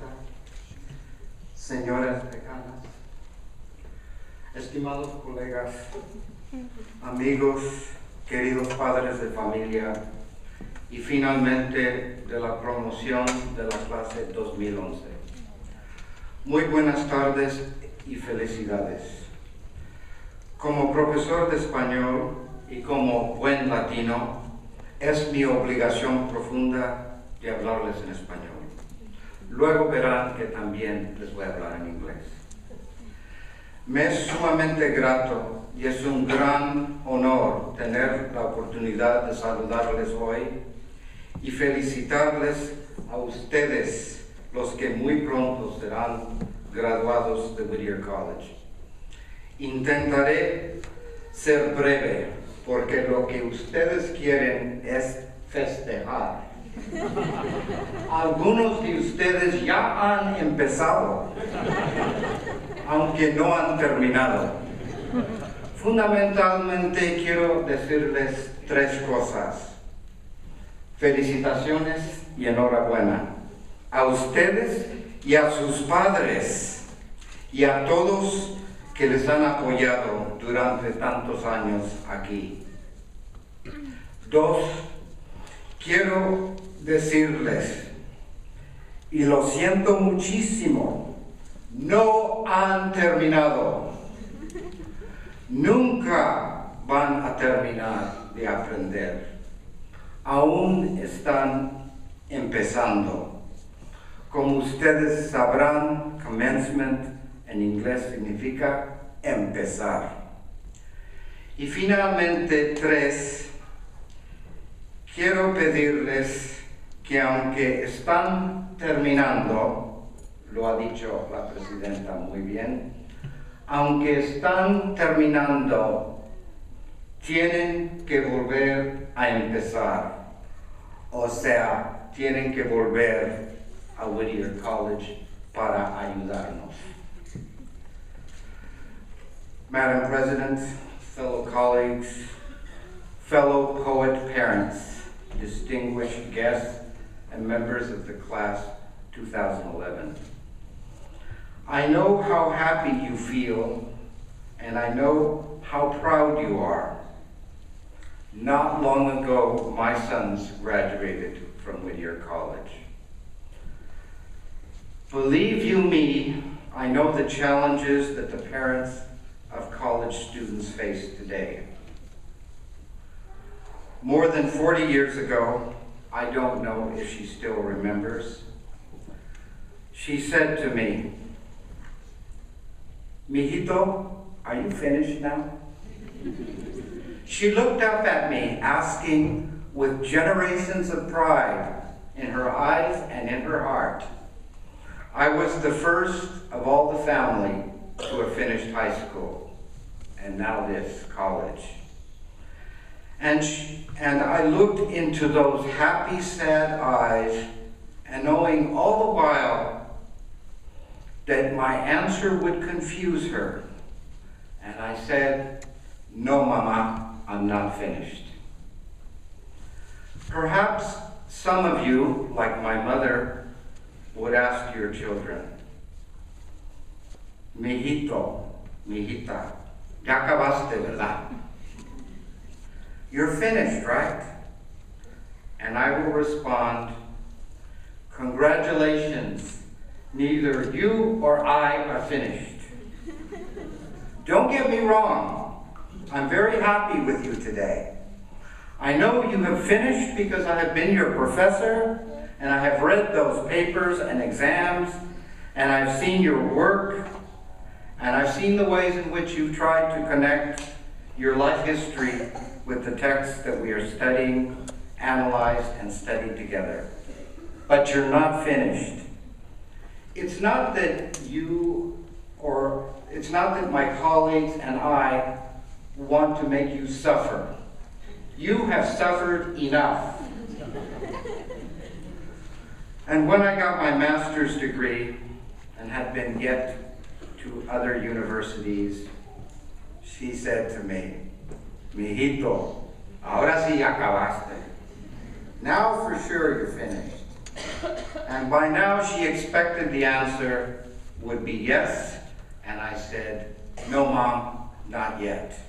maestra, señoras decanas, estimados colegas, amigos, queridos padres de familia y finalmente de la promoción de la clase 2011. Muy buenas tardes y felicidades. Como profesor de español y como buen latino, es mi obligación profunda de hablarles en español. Luego verán que también les voy a hablar en inglés. Me es sumamente grato y es un gran honor tener la oportunidad de saludarles hoy y felicitarles a ustedes, los que muy pronto serán graduados de Whittier College. Intentaré ser breve, porque lo que ustedes quieren es festejar. Algunos de ustedes ya han empezado, aunque no han terminado. Fundamentalmente quiero decirles tres cosas. Felicitaciones y enhorabuena a ustedes y a sus padres y a todos que les han apoyado durante tantos años aquí. Dos, quiero decirles, y lo siento muchísimo, no han terminado. Nunca van a terminar de aprender. Aún están empezando. Como ustedes sabrán, commencement en inglés significa empezar. Y finalmente, tres, quiero pedirles que aunque están terminando, lo ha dicho la presidenta muy bien, aunque están terminando, tienen que volver a empezar. O sea, tienen que volver a Whittier College para ayudarnos. Madam President, fellow colleagues, fellow poet parents, distinguished guests, and members of the class 2011. I know how happy you feel, and I know how proud you are. Not long ago, my sons graduated from Whittier College. Believe you me, I know the challenges that the parents of college students face today. More than 40 years ago, I don't know if she still remembers, she said to me, "Mijito, are you finished now?" She looked up at me, asking with generations of pride in her eyes and in her heart. I was the first of all the family to have finished high school, and now this college. And I looked into those happy, sad eyes, and knowing all the while that my answer would confuse her, and I said, "No, Mama, I'm not finished." Perhaps some of you, like my mother, would ask your children, "Mijito, mijita, ya acabaste, ¿verdad? You're finished, right?" And I will respond, "Congratulations, neither you or I are finished." Don't get me wrong, I'm very happy with you today. I know you have finished because I have been your professor, and I have read those papers and exams, and I've seen your work, and I've seen the ways in which you've tried to connect your life history with the texts that we are studying, analyzed, and studied together. But you're not finished. It's not that it's not that my colleagues and I want to make you suffer. You have suffered enough. And when I got my master's degree and had been yet to other universities, she said to me, "Mijito, ahora sí acabaste. Now for sure you're finished." And by now she expected the answer would be yes, and I said, no, Mom, not yet.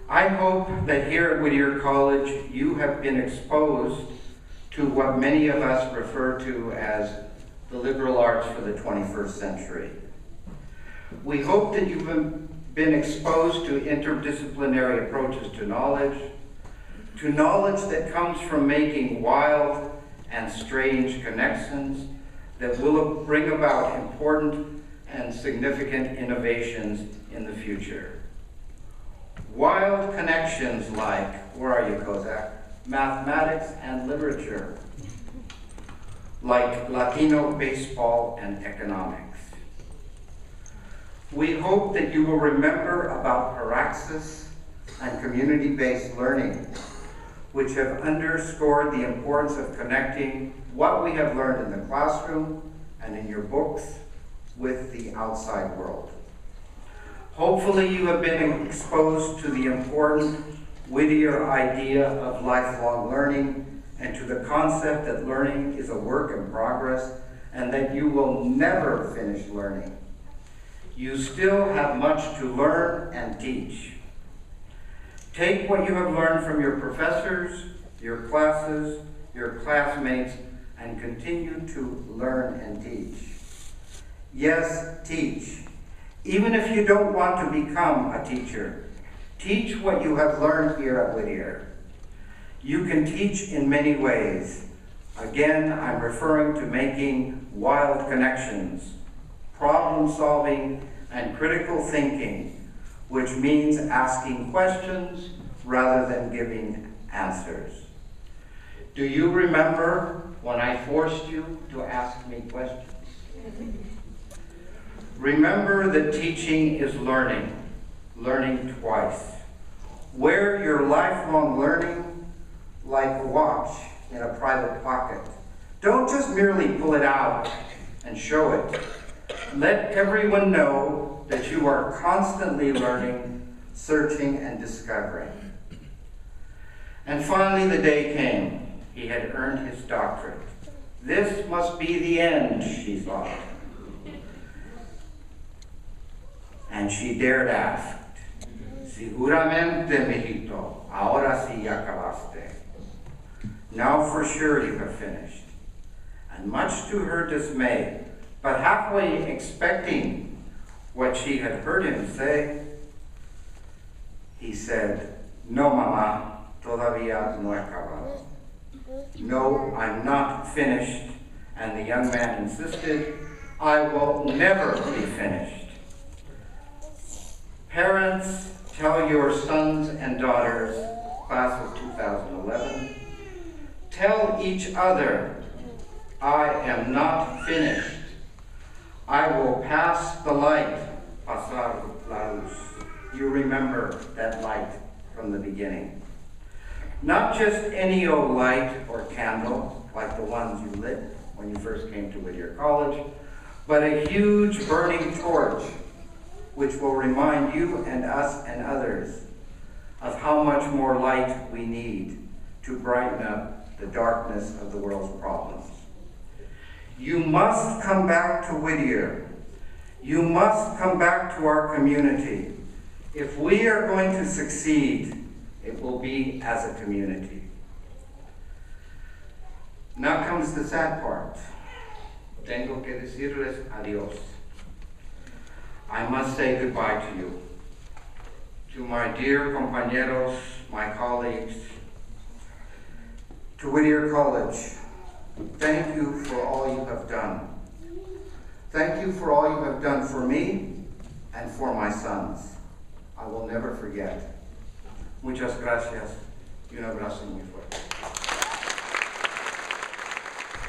I hope that here at Whittier College you have been exposed to what many of us refer to as the liberal arts for the 21st century. We hope that you've been exposed to interdisciplinary approaches to knowledge that comes from making wild and strange connections that will bring about important and significant innovations in the future. Wild connections like, where are you, Kozak? Mathematics and literature, like Latino baseball and economics. We hope that you will remember about Praxis and community-based learning, which have underscored the importance of connecting what we have learned in the classroom and in your books with the outside world. Hopefully you have been exposed to the important Whittier idea of lifelong learning and to the concept that learning is a work in progress and that you will never finish learning. You still have much to learn and teach. Take what you have learned from your professors, your classes, your classmates, and continue to learn and teach. Yes, teach. Even if you don't want to become a teacher, teach what you have learned here at Whittier. You can teach in many ways. Again, I'm referring to making wild connections, problem solving, and critical thinking, which means asking questions rather than giving answers. Do you remember when I forced you to ask me questions? Remember that teaching is learning, learning twice. Wear your lifelong learning like a watch in a private pocket. Don't just merely pull it out and show it. Let everyone know that you are constantly learning, searching, and discovering. And finally, the day came. He had earned his doctorate. This must be the end, she thought. And she dared ask, "Seguramente, mijito, ahora sí ya acabaste." Now for sure you have finished. And much to her dismay, but halfway expecting what she had heard him say, he said, "No, Mama, todavía no he acabado." No, I'm not finished. And the young man insisted, "I will never be finished." Parents, tell your sons and daughters, class of 2011, tell each other, I am not finished. I will pass the light, pasar la luz. You remember that light from the beginning. Not just any old light or candle, like the ones you lit when you first came to Whittier College, but a huge burning torch, which will remind you and us and others of how much more light we need to brighten up the darkness of the world's problems. You must come back to Whittier. You must come back to our community. If we are going to succeed, it will be as a community. Now comes the sad part. Tengo que decirles adiós. I must say goodbye to you. To my dear compañeros, my colleagues, to Whittier College, thank you for all you have done. Thank you for all you have done for me and for my sons. I will never forget. Muchas gracias y un abrazo muy fuerte.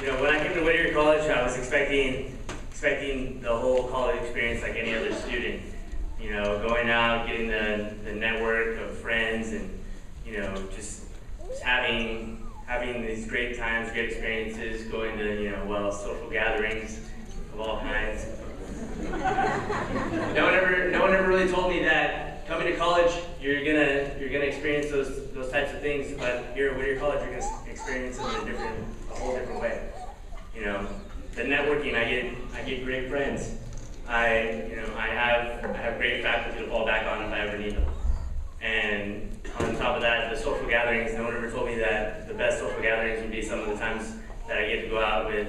You know, when I came to Whittier College, I was expecting the whole college experience like any other student. You know, going out, getting the network of friends, and you know, just having these great times, great experiences, going to social gatherings of all kinds. No one ever really told me that coming to college you're gonna experience those types of things, but here at Whittier College, you're gonna experience them in a whole different way. You know, the networking, I get great friends. I have great faculty to fall back on if I ever need them. And on top of that, the social gatherings, no one ever told me that the best social gatherings would be some of the times that I get to go out with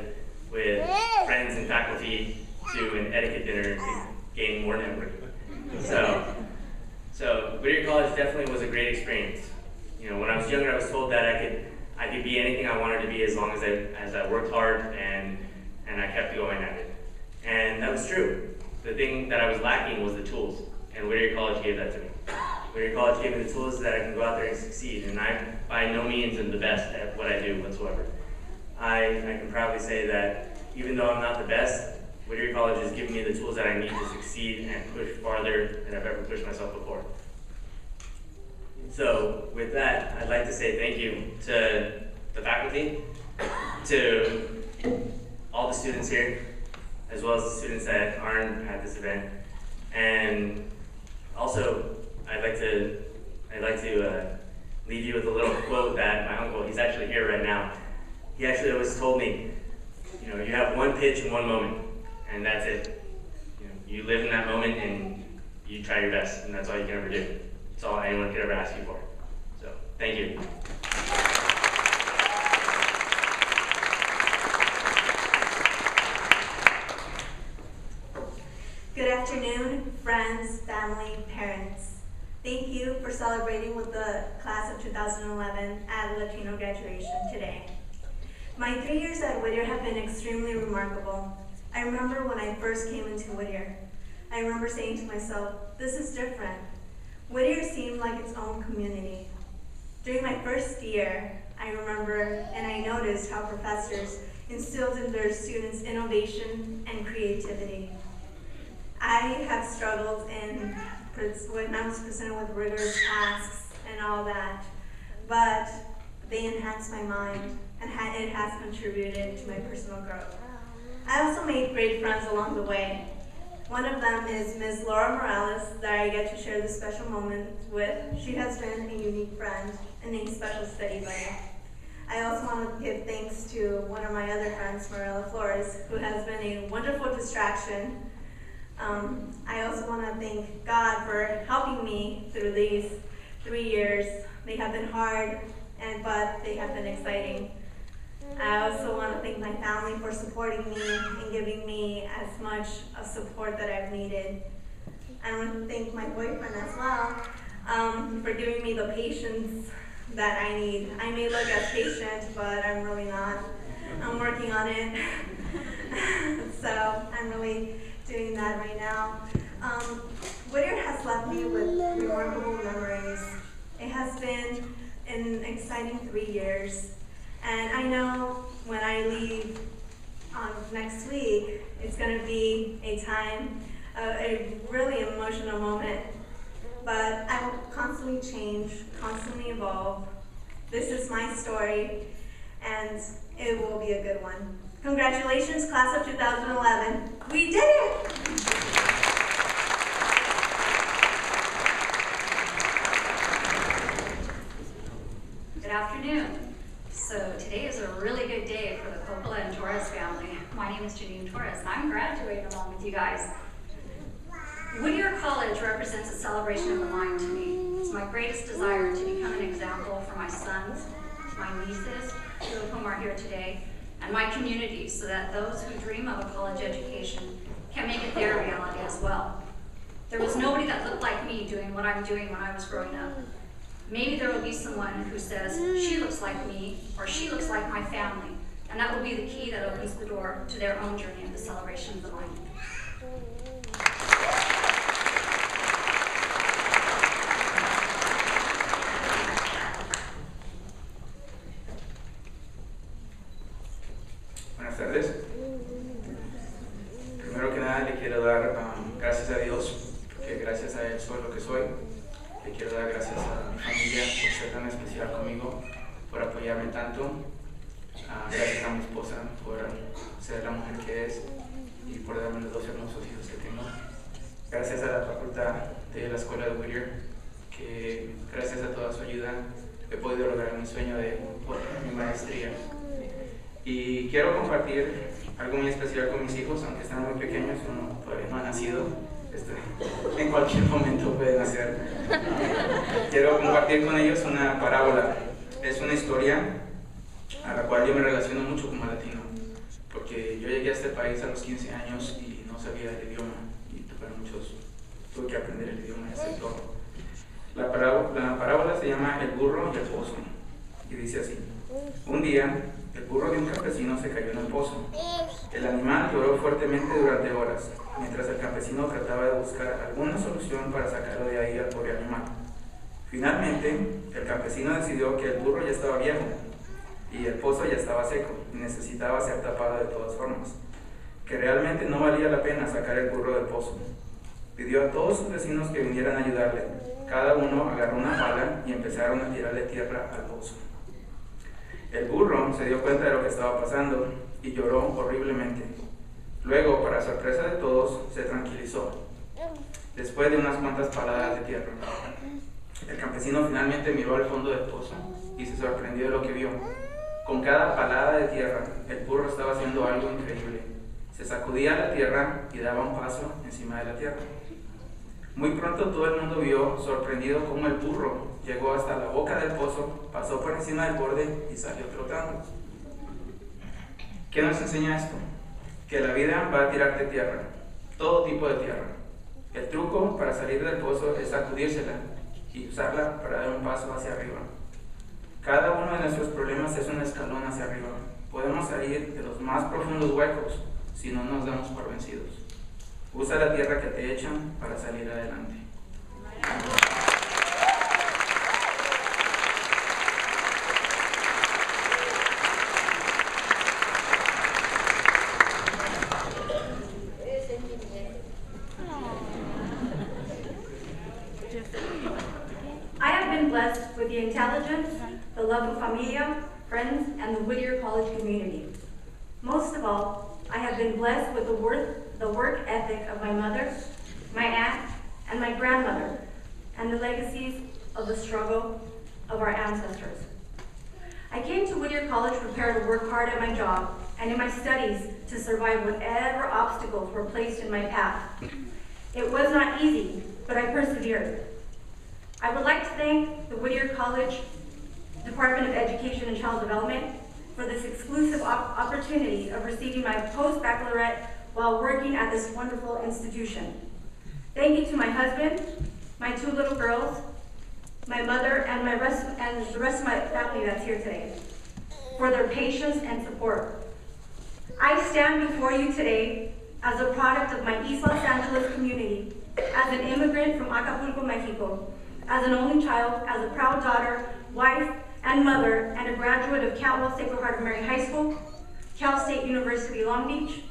friends and faculty to an etiquette dinner to gain more networking. So Whittier College definitely was a great experience. You know, when I was younger, I was told that I could be anything I wanted to be as long as I worked hard and I kept going at it. And that was true. The thing that I was lacking was the tools, and Whittier College gave that to me. Whittier College gave me the tools that I can go out there and succeed, and I by no means am the best at what I do whatsoever. I can proudly say that even though I'm not the best, Whittier College has given me the tools that I need to succeed and push farther than I've ever pushed myself before. So with that, I'd like to say thank you to the faculty, to all the students here, as well as the students that aren't at this event. And also, I'd like to leave you with a little quote that my uncle, he's actually here right now, he actually always told me, you know, you have one pitch and one moment, and that's it. You know, you live in that moment and you try your best, and that's all you can ever do. That's all anyone could ever ask you for. So, thank you. Good afternoon, friends, family, parents. Thank you for celebrating with the class of 2011 at Latino Graduation today. My 3 years at Whittier have been extremely remarkable. I remember when I first came into Whittier, I remember saying to myself, this is different. Whittier seemed like its own community. During my first year, I remember and I noticed how professors instilled in their students innovation and creativity. I have struggled when I was presented with rigorous tasks and all that, but they enhanced my mind and it has contributed to my personal growth. I also made great friends along the way. One of them is Ms. Laura Morales that I get to share this special moment with. She has been a unique friend and a special study buddy. I also want to give thanks to one of my other friends, Marilla Flores, who has been a wonderful distraction. I also want to thank God for helping me through these 3 years. They have been hard, but they have been exciting. I also want to thank my family for supporting me and giving me as much of support that I've needed. I want to thank my boyfriend as well for giving me the patience that I need. I may look as patient, but I'm really not. I'm working on it. So I'm really doing that right now. Whittier has left me with remarkable memories. It has been an exciting 3 years. And I know when I leave next week, it's going to be a time, a really emotional moment. But I will constantly change, constantly evolve. This is my story, and it will be a good one. Congratulations, class of 2011. We did it! Good afternoon. So today is a really good day for the Coppola and Torres family. My name is Janine Torres, and I'm graduating along with you guys. Whittier College represents a celebration of the mind to me. It's my greatest desire to become an example for my sons, my nieces, two of whom are here today, and my community, so that those who dream of a college education can make it their reality as well. There was nobody that looked like me doing what I'm doing when I was growing up. Maybe there will be someone who says, she looks like me, or she looks like my family, and that will be the key that opens the door to their own journey of the celebration of the mind. Buenas tardes. Primero que nada le quiero dar gracias a Dios, porque gracias a Él soy lo que soy. Le quiero dar gracias a mi familia por ser tan especial conmigo, por apoyarme tanto. Gracias a mi esposa por ser la mujer que es y por darme los 2 hermosos hijos que tengo. Gracias a la facultad de la escuela de Whittier, que gracias a toda su ayuda he podido lograr mi sueño de mi maestría. Y quiero compartir algo muy especial con mis hijos, aunque están muy pequeños, uno todavía no ha nacido, en cualquier momento puede nacer. Quiero compartir con ellos una parábola. Es una historia a la cual yo me relaciono mucho como latino, porque yo llegué a este país a los 15 años y no sabía el idioma, y para muchos tuve que aprender el idioma y hacer todo. La parábola se llama El burro y el pozo, y dice así: un día, el burro de un campesino se cayó en el pozo. El animal lloró fuertemente durante horas, mientras el campesino trataba de buscar alguna solución para sacarlo de ahí al pobre animal. Finalmente, el campesino decidió que el burro ya estaba viejo y el pozo ya estaba seco y necesitaba ser tapado de todas formas, que realmente no valía la pena sacar el burro del pozo. Pidió a todos sus vecinos que vinieran a ayudarle. Cada uno agarró una pala y empezaron a tirarle tierra al pozo. El burro se dio cuenta de lo que estaba pasando y lloró horriblemente. Luego, para sorpresa de todos, se tranquilizó, después de unas cuantas paladas de tierra. El campesino finalmente miró al fondo del pozo y se sorprendió de lo que vio. Con cada palada de tierra, el burro estaba haciendo algo increíble. Se sacudía la tierra y daba un paso encima de la tierra. Muy pronto todo el mundo vio, sorprendido, cómo el burro llegó hasta la boca del pozo, pasó por encima del borde y salió trotando. ¿Qué nos enseña esto? Que la vida va a tirarte tierra, todo tipo de tierra. El truco para salir del pozo es sacudírsela y usarla para dar un paso hacia arriba. Cada uno de nuestros problemas es un escalón hacia arriba. Podemos salir de los más profundos huecos si no nos damos por vencidos. Usa la tierra que te echan para salir adelante. I have been blessed with the intelligence, the love of familia, friends, and the Whittier College community. Most of all, I have been blessed with the work ethic of my mother, my aunt, and my grandmother, and the legacies of the struggle of our ancestors. I came to Whittier College prepared to work hard at my job and in my studies to survive whatever obstacles were placed in my path. It was not easy, but I persevered. I would like to thank the Whittier College Department of Education and Child Development for this exclusive opportunity of receiving my post-baccalaureate while working at this wonderful institution. Thank you to my husband, my 2 little girls, my mother, and the rest of my family that's here today for their patience and support. I stand before you today as a product of my East Los Angeles community, as an immigrant from Acapulco, Mexico, as an only child, as a proud daughter, wife, and mother, and a graduate of Cantwell Sacred Heart of Mary High School, Cal State University Long Beach,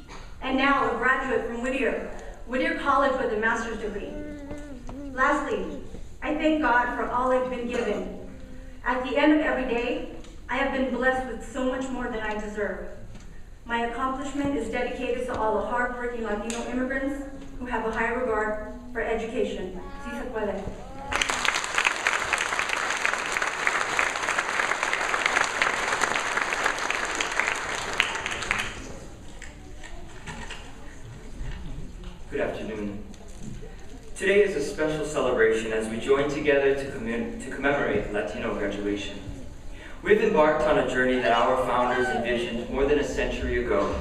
and now a graduate from Whittier College with a master's degree. Lastly, I thank God for all I've been given. At the end of every day, I have been blessed with so much more than I deserve. My accomplishment is dedicated to all the hardworking Latino immigrants who have a high regard for education. Si se puede. Good afternoon. Today is a special celebration as we join together to commemorate Latino graduation. We've embarked on a journey that our founders envisioned more than a century ago,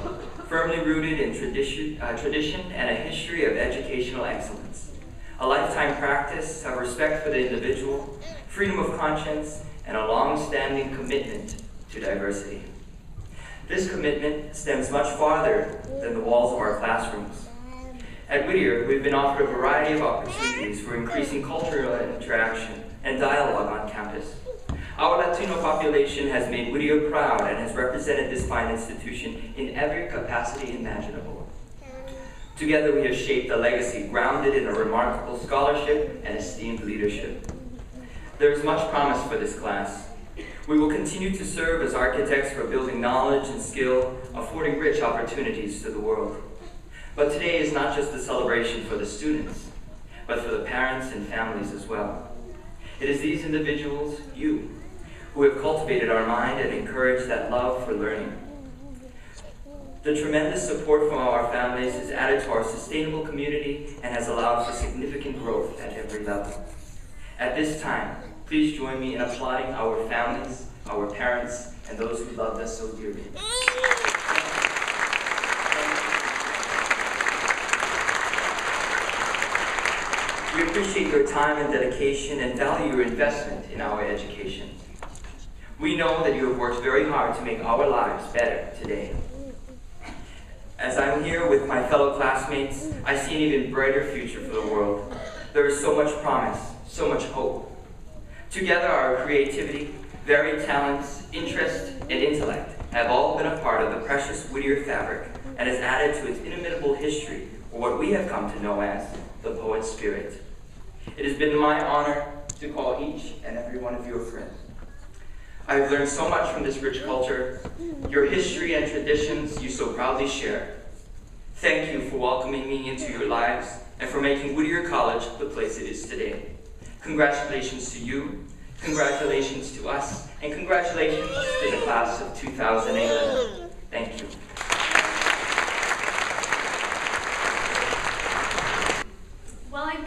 firmly rooted in tradition and a history of educational excellence, a lifetime practice of respect for the individual, freedom of conscience, and a long-standing commitment to diversity. This commitment stems much farther than the walls of our classrooms. At Whittier, we've been offered a variety of opportunities for increasing cultural interaction and dialogue on campus. Our Latino population has made Whittier proud and has represented this fine institution in every capacity imaginable. Together we have shaped a legacy grounded in a remarkable scholarship and esteemed leadership. There is much promise for this class. We will continue to serve as architects for building knowledge and skill, affording rich opportunities to the world. But today is not just a celebration for the students, but for the parents and families as well. It is these individuals, you, who have cultivated our mind and encouraged that love for learning. The tremendous support from our families has added to our sustainable community and has allowed for significant growth at every level. At this time, please join me in applauding our families, our parents, and those who loved us so dearly. We appreciate your time and dedication and value your investment in our education. We know that you have worked very hard to make our lives better today. As I'm here with my fellow classmates, I see an even brighter future for the world. There is so much promise, so much hope. Together, our creativity, varied talents, interest, and intellect have all been a part of the precious Whittier fabric and has added to its inimitable history, or what we have come to know as the poet's spirit. It has been my honor to call each and every one of you a friend. I have learned so much from this rich culture, your history and traditions you so proudly share. Thank you for welcoming me into your lives and for making Whittier College the place it is today. Congratulations to you, congratulations to us, and congratulations to the class of 2011. Thank you. While I've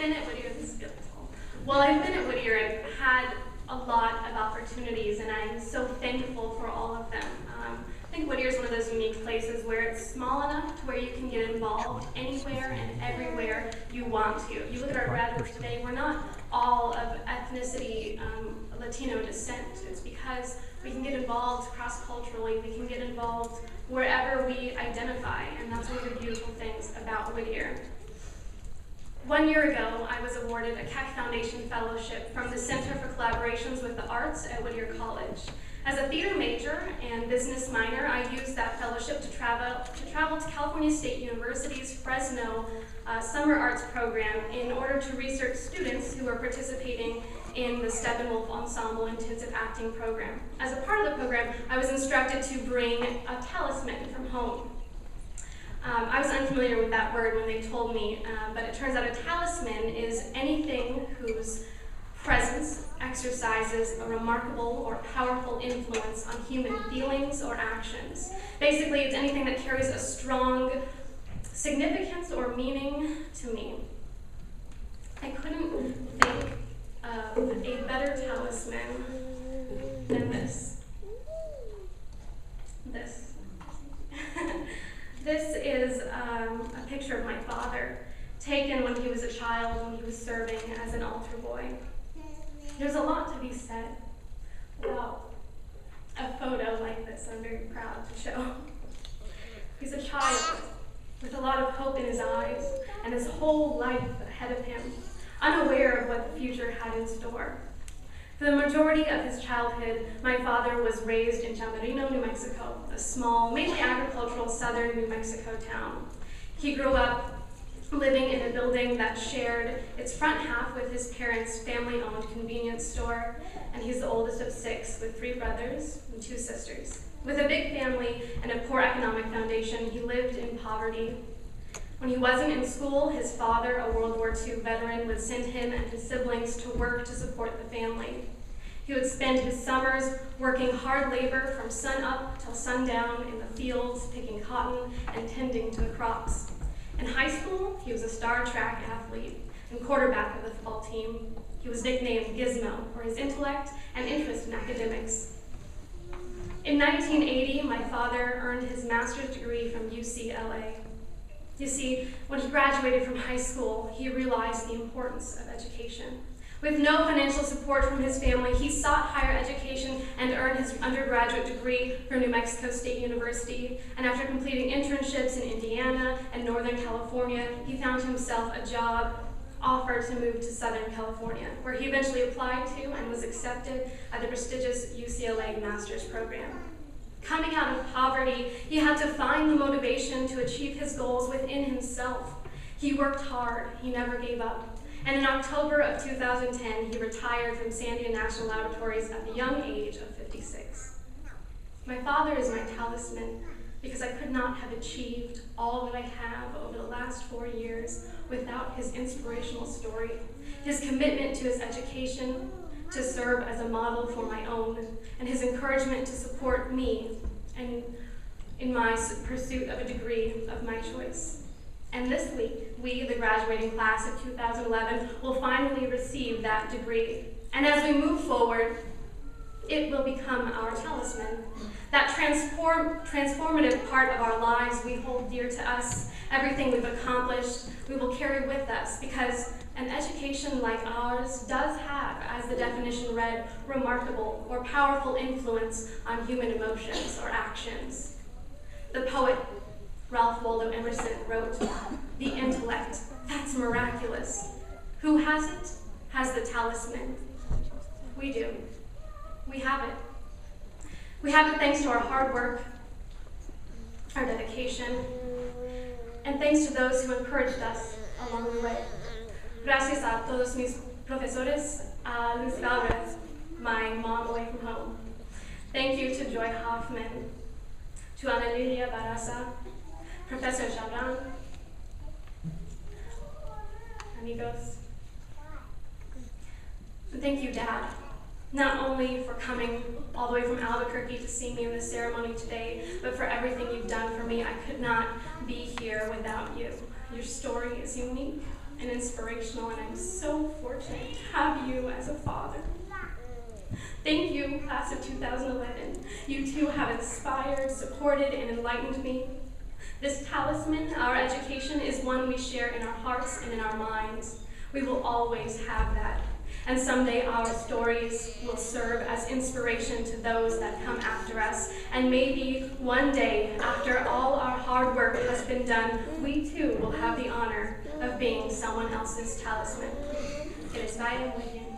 been at Whittier, I've had a lot of opportunities, and I'm so thankful for all of them. I think Whittier is one of those unique places where it's small enough to where you can get involved anywhere and everywhere you want to. You look at our graduates today, we're not all of ethnicity Latino descent. It's because we can get involved cross-culturally, we can get involved wherever we identify, and that's one of the beautiful things about Whittier. 1 year ago, I was awarded a Keck Foundation Fellowship from the Center for Collaborations with the Arts at Whittier College. As a theater major and business minor, I used that fellowship to travel to California State University's Fresno Summer Arts Program in order to research students who were participating in the Steppenwolf Ensemble Intensive Acting Program. As a part of the program, I was instructed to bring a talisman from home. I was unfamiliar with that word when they told me, but it turns out a talisman is anything whose presence exercises a remarkable or powerful influence on human feelings or actions. Basically, it's anything that carries a strong significance or meaning to me. I couldn't think of a better talisman than this. This is a picture of my father, taken when he was a child, when he was serving as an altar boy. There's a lot to be said about a photo like this I'm very proud to show. He's a child with a lot of hope in his eyes and his whole life ahead of him, unaware of what the future had in store. For the majority of his childhood, my father was raised in Chamarino, New Mexico, a small, mainly agricultural southern New Mexico town. He grew up living in a building that shared its front half with his parents' family-owned convenience store, and he's the oldest of 6 with 3 brothers and 2 sisters. With a big family and a poor economic foundation, he lived in poverty. When he wasn't in school, his father, a World War II veteran, would send him and his siblings to work to support the family. He would spend his summers working hard labor from sun up till sundown in the fields, picking cotton and tending to the crops. In high school, he was a star track athlete and quarterback of the football team. He was nicknamed Gizmo for his intellect and interest in academics. In 1980, my father earned his master's degree from UCLA. You see, when he graduated from high school, he realized the importance of education. With no financial support from his family, he sought higher education and earned his undergraduate degree from New Mexico State University. And after completing internships in Indiana and Northern California, he found himself a job offer to move to Southern California, where he eventually applied to and was accepted at the prestigious UCLA master's program. Coming out of poverty, he had to find the motivation to achieve his goals within himself. He worked hard, he never gave up. And in October of 2010, he retired from Sandia National Laboratories at the young age of 56. My father is my talisman because I could not have achieved all that I have over the last 4 years without his inspirational story, his commitment to his education, to serve as a model for my own, and his encouragement to support me and in my pursuit of a degree of my choice. And this week, we, the graduating class of 2011, will finally receive that degree. And as we move forward, it will become our talisman. That transformative part of our lives we hold dear to us, everything we've accomplished, we will carry with us, because an education like ours does have, as the definition read, remarkable or powerful influence on human emotions or actions. The poet Ralph Waldo Emerson wrote, "The intellect, that's miraculous. Who has it, has the talisman." We do. We have it. We have it thanks to our hard work, our dedication, and thanks to those who encouraged us along the way. Gracias a todos mis profesores, a Luz Galvez, my mom away from home. Thank you to Joy Hoffman, to Ana Lilia Barraza, Professor Chabram, amigos. And thank you, Dad, not only for coming all the way from Albuquerque to see me in this ceremony today, but for everything you've done for me. I could not be here without you. Your story is unique and inspirational, and I'm so fortunate to have you as a father. Thank you, class of 2011. You too have inspired, supported, and enlightened me. This talisman, our education, is one we share in our hearts and in our minds. We will always have that. And someday our stories will serve as inspiration to those that come after us. And maybe one day, after all our hard work has been done, we too will have the honor of being someone else's talisman. Que les vaya muy bien.